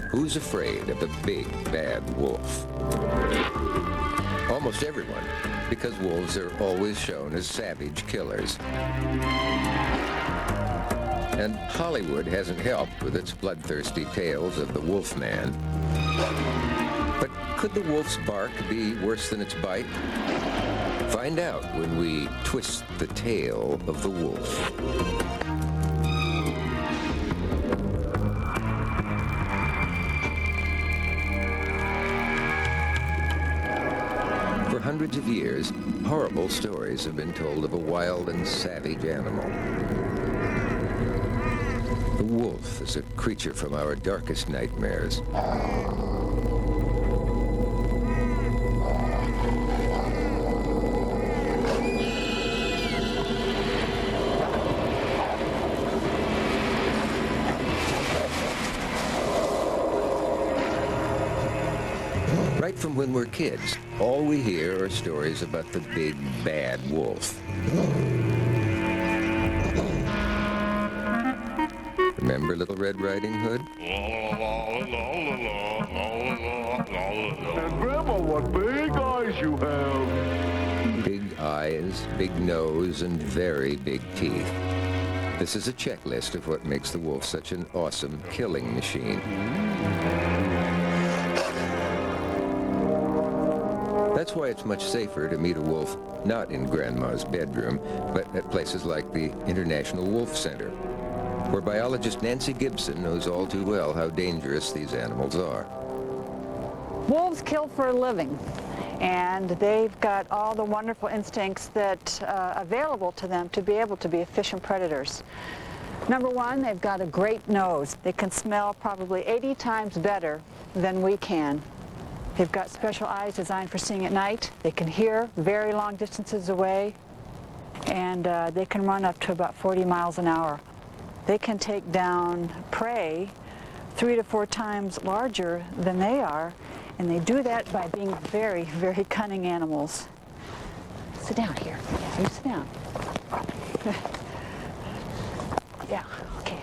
Who's afraid of the big, bad wolf? Almost everyone, because wolves are always shown as savage killers. And Hollywood hasn't helped with its bloodthirsty tales of the wolf man. But could the wolf's bark be worse than its bite? Find out when we twist the tail of the wolf. For hundreds of years, horrible stories have been told of a wild and savage animal. The wolf is a creature from our darkest nightmares. Right from when we're kids, all we hear are stories about the big, bad wolf. Remember Little Red Riding Hood? And Grandma, what big eyes you have! Big eyes, big nose, and very big teeth. This is a checklist of what makes the wolf such an awesome killing machine. That's why it's much safer to meet a wolf not in Grandma's bedroom, but at places like the International Wolf Center, where biologist Nancy Gibson knows all too well how dangerous these animals are. Wolves kill for a living, and they've got all the wonderful instincts that available to them to be able to be efficient predators. Number one, they've got a great nose. They can smell probably 80 times better than we can. They've got special eyes designed for seeing at night. They can hear very long distances away, and they can run up to about 40 miles an hour. They can take down prey 3 to 4 times larger than they are, and they do that by being very, very cunning animals. Sit down here. Yeah, you sit down. Yeah, okay.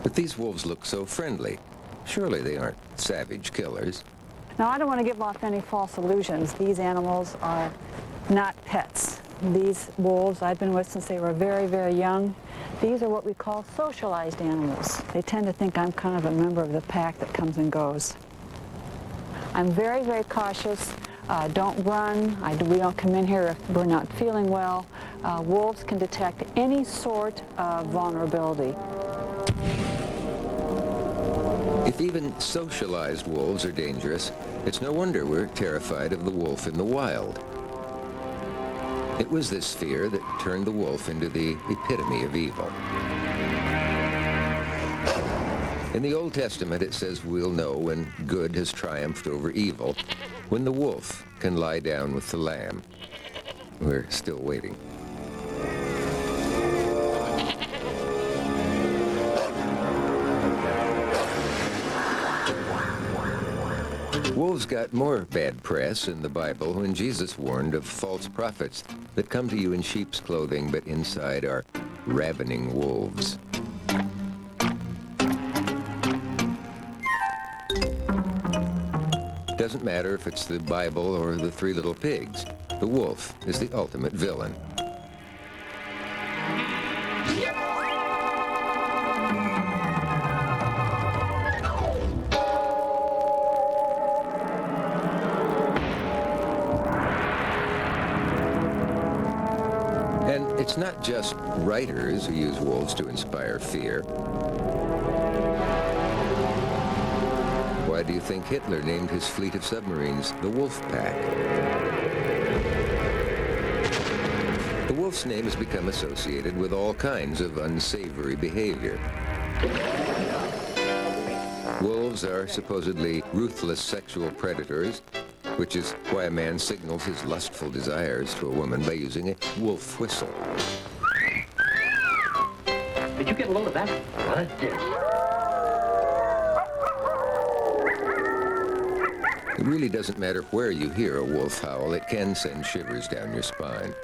But these wolves look so friendly. Surely they aren't savage killers. Now, I don't want to give off any false illusions. These animals are not pets. These wolves I've been with since they were very, very young. These are what we call socialized animals. They tend to think I'm kind of a member of the pack that comes and goes. I'm very, very cautious. Don't run. We don't come in here if we're not feeling well. Wolves can detect any sort of vulnerability. If even socialized wolves are dangerous, it's no wonder we're terrified of the wolf in the wild. It was this fear that turned the wolf into the epitome of evil. In the Old Testament, it says we'll know when good has triumphed over evil, when the wolf can lie down with the lamb. We're still waiting. Wolves got more bad press in the Bible when Jesus warned of false prophets that come to you in sheep's clothing, but inside are ravening wolves. Doesn't matter if it's the Bible or the Three Little Pigs. The wolf is the ultimate villain. And it's not just writers who use wolves to inspire fear. Why do you think Hitler named his fleet of submarines the Wolf Pack? The wolf's name has become associated with all kinds of unsavory behavior. Wolves are supposedly ruthless sexual predators, which is why a man signals his lustful desires to a woman by using a wolf whistle. Did you get a load of that? What? It really doesn't matter where you hear a wolf howl, it can send shivers down your spine.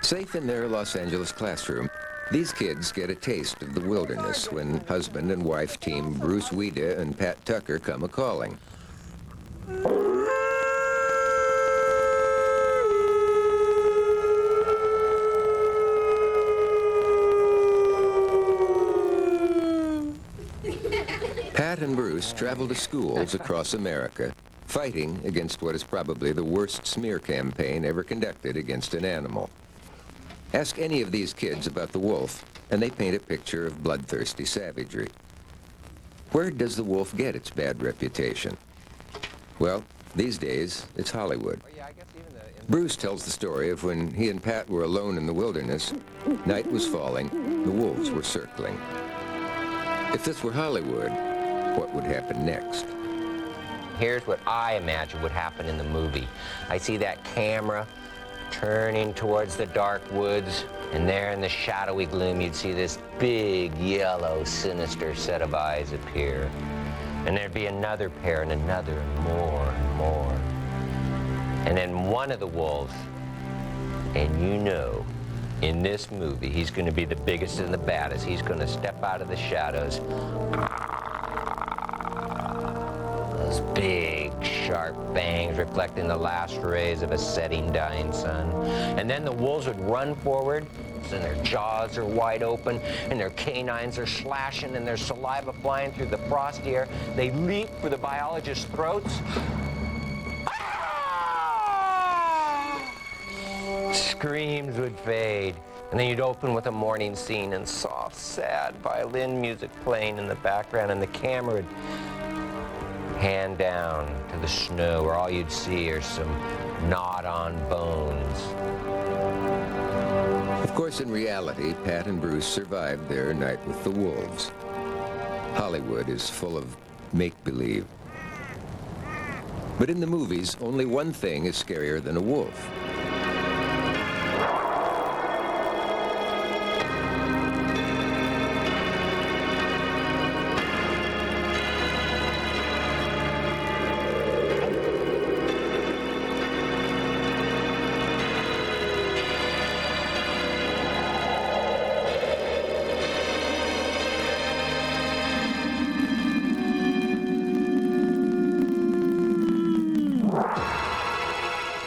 Safe in their Los Angeles classroom, these kids get a taste of the wilderness when husband and wife team Bruce Weida and Pat Tucker come a-calling. Pat and Bruce travel to schools across America, fighting against what is probably the worst smear campaign ever conducted against an animal. Ask any of these kids about the wolf, and they paint a picture of bloodthirsty savagery. Where does the wolf get its bad reputation? Well, these days, it's Hollywood. Bruce tells the story of when he and Pat were alone in the wilderness. Night was falling, the wolves were circling. If this were Hollywood, what would happen next? Here's what I imagine would happen in the movie. I see that camera turning towards the dark woods, and there in the shadowy gloom you'd see this big, yellow, sinister set of eyes appear. And there'd be another pair and another and more and more. And then one of the wolves, and you know, in this movie, he's going to be the biggest and the baddest. He's going to step out of the shadows. Those big, sharp fangs reflecting the last rays of a setting, dying sun. And then the wolves would run forward, and their jaws are wide open, and their canines are slashing, and their saliva flying through the frosty air. They leap for the biologists' throats. Screams would fade, and then you'd open with a morning scene and soft, sad violin music playing in the background, and the camera would hand down to the snow, where all you'd see are some gnawed-on bones. Of course, in reality, Pat and Bruce survived their night with the wolves. Hollywood is full of make-believe. But in the movies, only one thing is scarier than a wolf.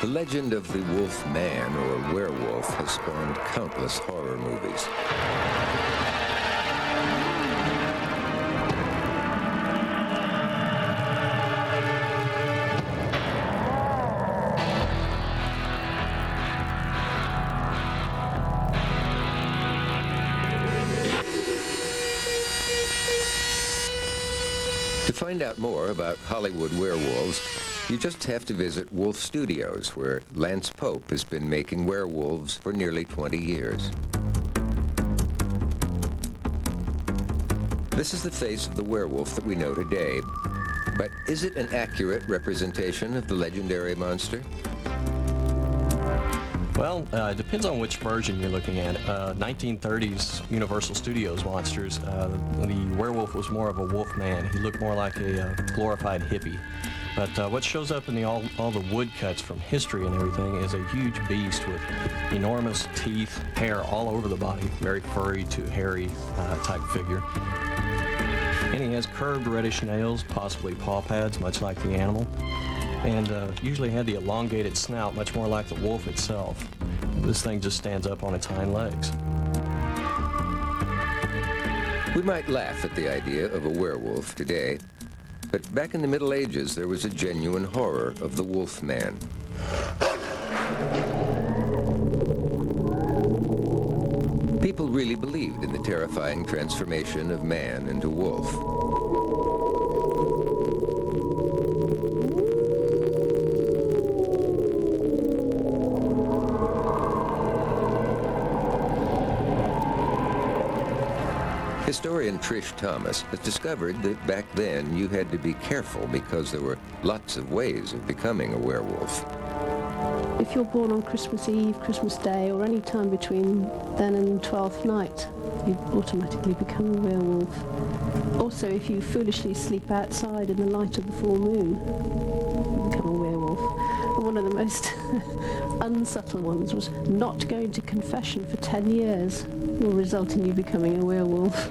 The legend of the wolf man or werewolf has spawned countless horror movies. To find out more about Hollywood werewolves, you just have to visit Wolf Studios, where Lance Pope has been making werewolves for nearly 20 years. This is the face of the werewolf that we know today. But is it an accurate representation of the legendary monster? Well, it depends on which version you're looking at. 1930s Universal Studios monsters, the werewolf was more of a wolf man. He looked more like a glorified hippie. But what shows up in all the woodcuts from history and everything is a huge beast with enormous teeth, hair all over the body, very furry to hairy type figure. And he has curved reddish nails, possibly paw pads, much like the animal. And usually had the elongated snout, much more like the wolf itself. This thing just stands up on its hind legs. We might laugh at the idea of a werewolf today, but back in the Middle Ages, there was a genuine horror of the wolf man. People really believed in the terrifying transformation of man into wolf. Historian Trish Thomas has discovered that back then you had to be careful because there were lots of ways of becoming a werewolf. If you're born on Christmas Eve, Christmas Day, or any time between then and 12th night, you automatically become a werewolf. Also, if you foolishly sleep outside in the light of the full moon, you become a werewolf. And one of the most unsubtle ones was not going to confession for 10 years will result in you becoming a werewolf.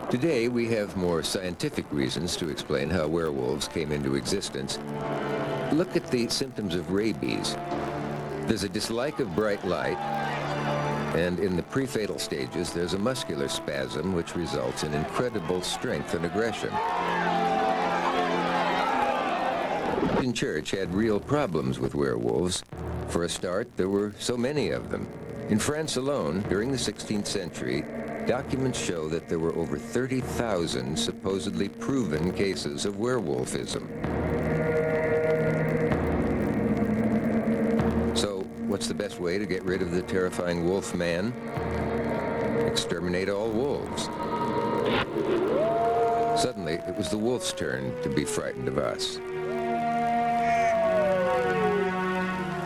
Today, we have more scientific reasons to explain how werewolves came into existence. Look at the symptoms of rabies. There's a dislike of bright light, and in the prefatal stages, there's a muscular spasm which results in incredible strength and aggression. The church had real problems with werewolves. For a start, there were so many of them. In France alone, during the 16th century, documents show that there were over 30,000 supposedly proven cases of werewolfism. So, what's the best way to get rid of the terrifying wolf man? Exterminate all wolves. Suddenly, it was the wolf's turn to be frightened of us.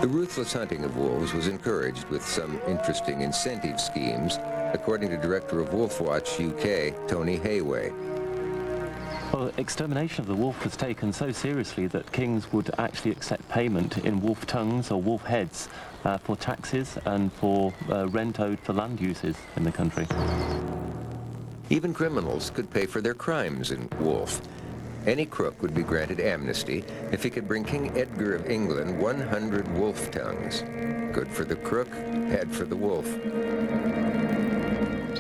The ruthless hunting of wolves was encouraged with some interesting incentive schemes, according to Director of Wolfwatch UK, Tony Hayway. Well, extermination of the wolf was taken so seriously that kings would actually accept payment in wolf tongues or wolf heads for taxes and for rent owed for land uses in the country. Even criminals could pay for their crimes in wolf. Any crook would be granted amnesty if he could bring King Edgar of England 100 wolf tongues. Good for the crook, bad for the wolf.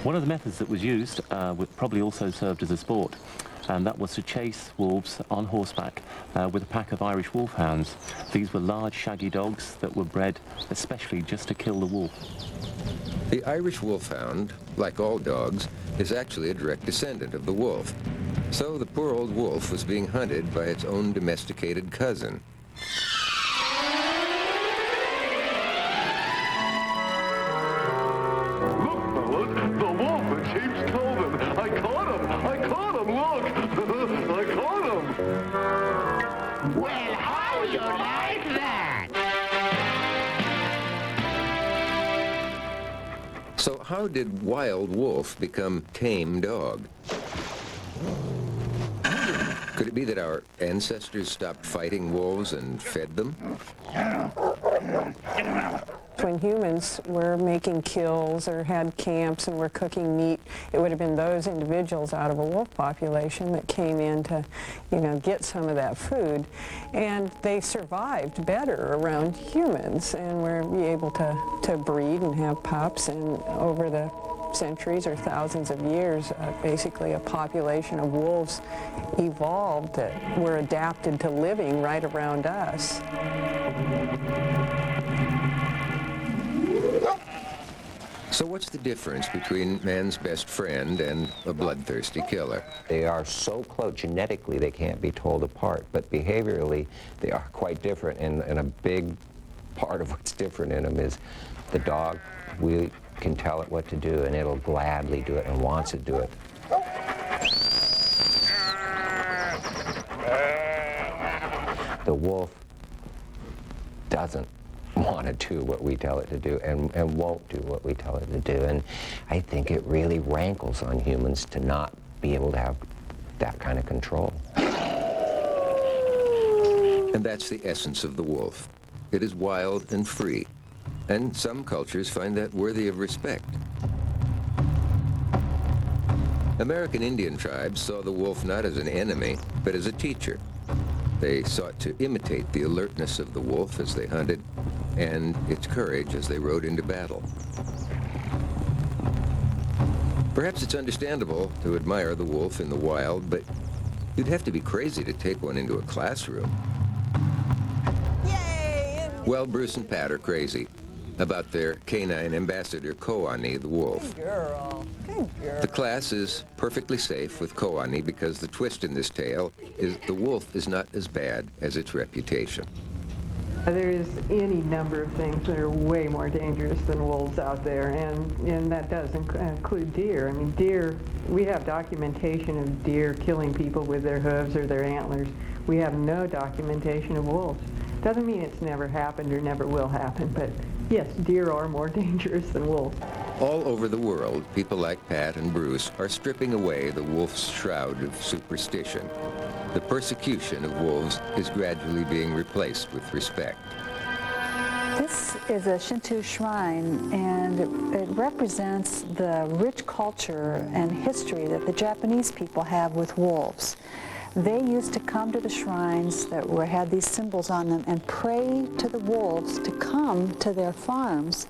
One of the methods that was used, probably also served as a sport, and that was to chase wolves on horseback with a pack of Irish wolfhounds. These were large, shaggy dogs that were bred especially just to kill the wolf. The Irish wolfhound, like all dogs, is actually a direct descendant of the wolf. So the poor old wolf was being hunted by its own domesticated cousin. Look, fellas, the wolf in sheep's clothing. I caught him! I caught him! Look! I caught him! Well, how you like that? So how did wild wolf become tame dog? Could it be that our ancestors stopped fighting wolves and fed them? When humans were making kills or had camps and were cooking meat, it would have been those individuals out of a wolf population that came in to, get some of that food. And they survived better around humans and were able to breed and have pups. And over the centuries or thousands of years, basically a population of wolves evolved that were adapted to living right around us. So what's the difference between man's best friend and a bloodthirsty killer? They are so close genetically they can't be told apart, but behaviorally they are quite different, and a big part of what's different in them is the dog. We can tell it what to do, and it'll gladly do it and wants to do it. The wolf doesn't want to do what we tell it to do and won't do what we tell it to do. And I think it really rankles on humans to not be able to have that kind of control. And that's the essence of the wolf. It is wild and free. And some cultures find that worthy of respect. American Indian tribes saw the wolf not as an enemy, but as a teacher. They sought to imitate the alertness of the wolf as they hunted, and its courage as they rode into battle. Perhaps it's understandable to admire the wolf in the wild, but you'd have to be crazy to take one into a classroom. Yay! Well, Bruce and Pat are crazy about their canine ambassador, Koani the wolf. Good girl. Good girl. The class is perfectly safe with Koani because the twist in this tale is the wolf is not as bad as its reputation. There is any number of things that are way more dangerous than wolves out there, and that does include deer. I mean, deer, we have documentation of deer killing people with their hooves or their antlers. We have no documentation of wolves. Doesn't mean it's never happened or never will happen, but yes, deer are more dangerous than wolves. All over the world, people like Pat and Bruce are stripping away the wolf's shroud of superstition. the persecution of wolves is gradually being replaced with respect. This is a Shinto shrine, and it represents the rich culture and history that the Japanese people have with wolves. They used to come to the shrines that had these symbols on them and pray to the wolves to come to their farms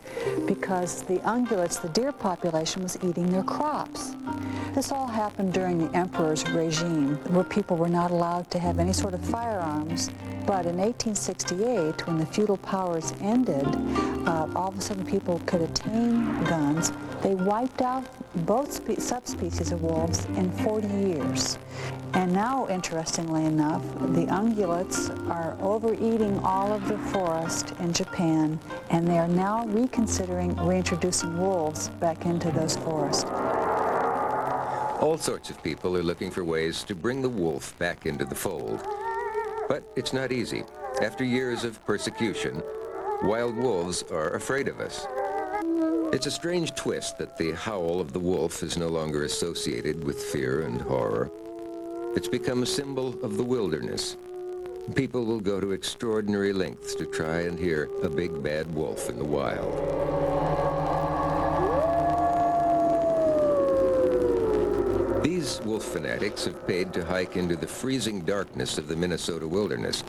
because the ungulates, the deer population, was eating their crops. This all happened during the emperor's regime, where people were not allowed to have any sort of firearms. But in 1868, when the feudal powers ended, all of a sudden people could attain guns. They wiped out both subspecies of wolves in 40 years. And now, interestingly enough, the ungulates are overeating all of the forest in Japan, and they are now reconsidering reintroducing wolves back into those forests. All sorts of people are looking for ways to bring the wolf back into the fold. But it's not easy. After years of persecution, wild wolves are afraid of us. It's a strange twist that the howl of the wolf is no longer associated with fear and horror. It's become a symbol of the wilderness. People will go to extraordinary lengths to try and hear a big bad wolf in the wild. These wolf fanatics have paid to hike into the freezing darkness of the Minnesota wilderness.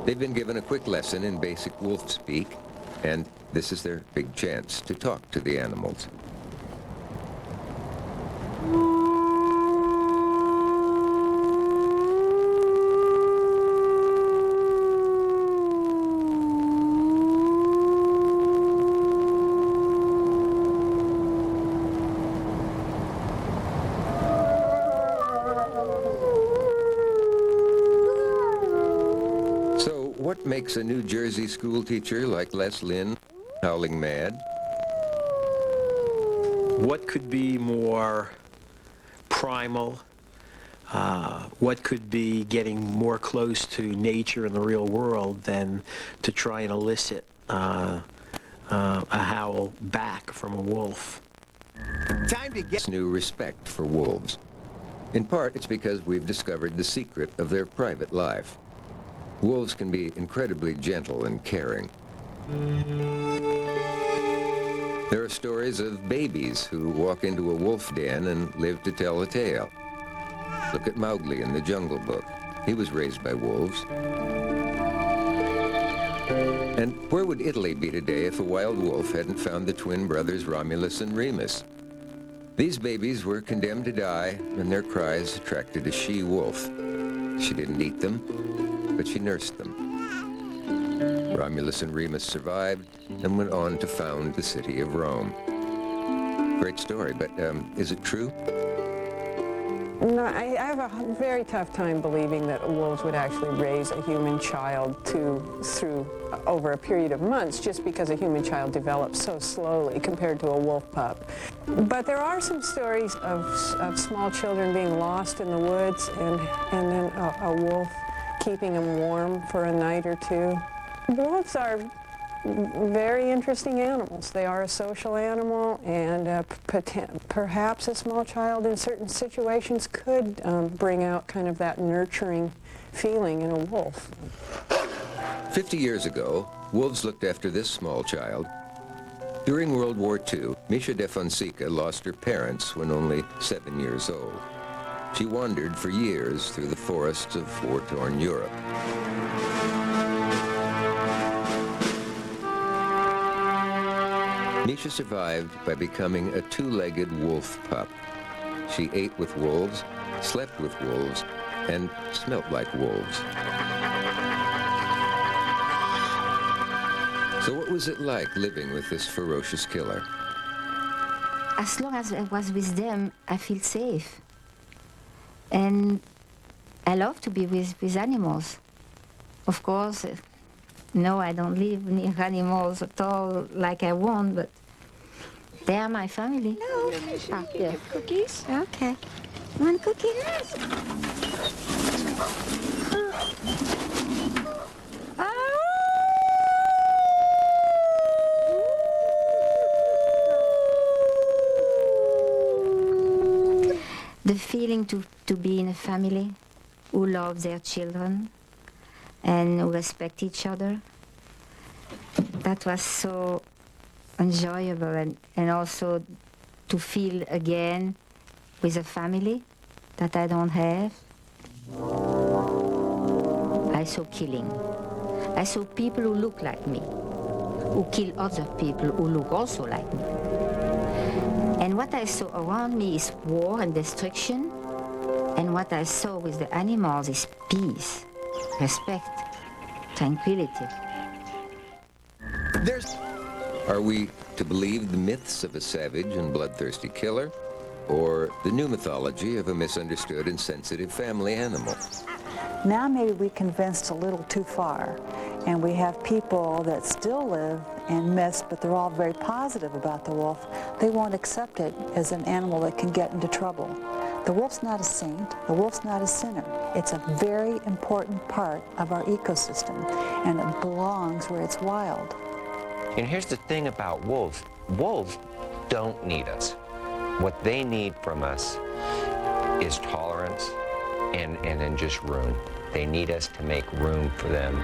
They've been given a quick lesson in basic wolf speak, and this is their big chance to talk to the animals. What makes a New Jersey school teacher like Les Lynn howling mad? What could be more primal? What could be getting more close to nature and the real world than to try and elicit a howl back from a wolf? Time to get new respect for wolves. In part, it's because we've discovered the secret of their private life. Wolves can be incredibly gentle and caring. There are stories of babies who walk into a wolf den and live to tell a tale. Look at Mowgli in the Jungle Book. He was raised by wolves. And where would Italy be today if a wild wolf hadn't found the twin brothers Romulus and Remus? These babies were condemned to die, and their cries attracted a she-wolf. She didn't eat them, but she nursed them. Romulus and Remus survived and went on to found the city of Rome. Great story, but is it true? No, I have a very tough time believing that wolves would actually raise a human child through over a period of months just because a human child develops so slowly compared to a wolf pup. But there are some stories of small children being lost in the woods and then a wolf keeping them warm for a night or two. Wolves are very interesting animals. They are a social animal, and perhaps a small child in certain situations could bring out kind of that nurturing feeling in a wolf. 50 years ago, wolves looked after this small child. During World War II, Misha de Fonseca lost her parents when only 7 years old. She wandered for years through the forests of war-torn Europe. Misha survived by becoming a two-legged wolf pup. She ate with wolves, slept with wolves, and smelt like wolves. So what was it like living with this ferocious killer? As long as I was with them, I feel safe. And I love to be with animals. Of course, no, I don't live near animals at all like I want, but they are my family. No. Ah, yeah. Cookies? Okay. One cookie? The feeling to be in a family, who love their children and who respect each other. That was so enjoyable, and also to feel again with a family that I don't have. I saw killing. I saw people who look like me, who kill other people who look also like me. And what I saw around me is war and destruction, and what I saw with the animals is peace, respect, tranquility. Are we to believe the myths of a savage and bloodthirsty killer, or the new mythology of a misunderstood and sensitive family animal? Now maybe we convinced a little too far, and we have people that still live in myths, but they're all very positive about the wolf. They won't accept it as an animal that can get into trouble. The wolf's not a saint, the wolf's not a sinner. It's a very important part of our ecosystem, and it belongs where it's wild. And here's the thing about wolves. Wolves don't need us. What they need from us is tolerance and then just room. They need us to make room for them.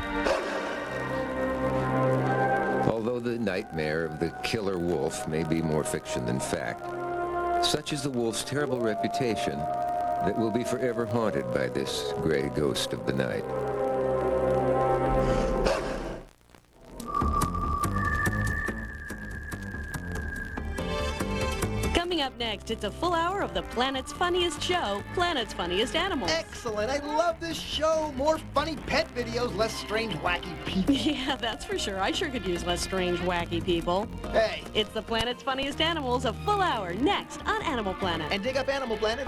Although the nightmare of the killer wolf may be more fiction than fact, such is the wolf's terrible reputation that we'll be forever haunted by this gray ghost of the night. Coming up next, it's a full hour of the planet's funniest show, Planet's Funniest Animals. Excellent. I love this show. More funny pet videos, less strange, wacky people. Yeah, that's for sure. I sure could use less strange, wacky people. Hey. It's the Planet's Funniest Animals, a full hour next on Animal Planet. And dig up Animal Planet.